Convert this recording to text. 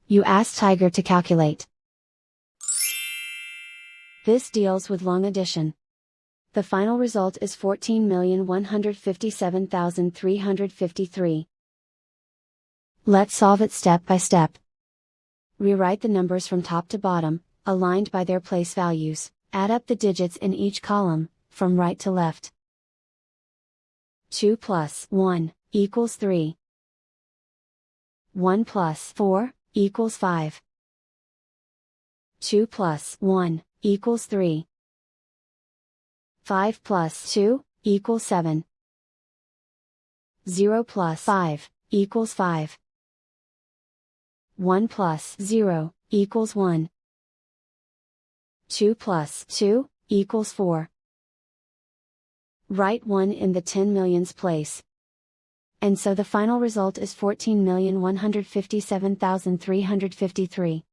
You ask Tiger to calculate. This deals with long addition. The final result is 14,157,353. Let's solve it step by step. Rewrite the numbers from top to bottom, aligned by their place values. Add up the digits in each column, from right to left. 2 plus 1 equals 3. 1 plus 4 equals 5. 2 plus 1 equals 3. 5 plus 2 equals 7. 0 plus 5 equals 5. 1 plus 0 equals 1. 2 plus 2 equals 4. Write 1 in the 10 millions place. And so the final result is 14,157,353.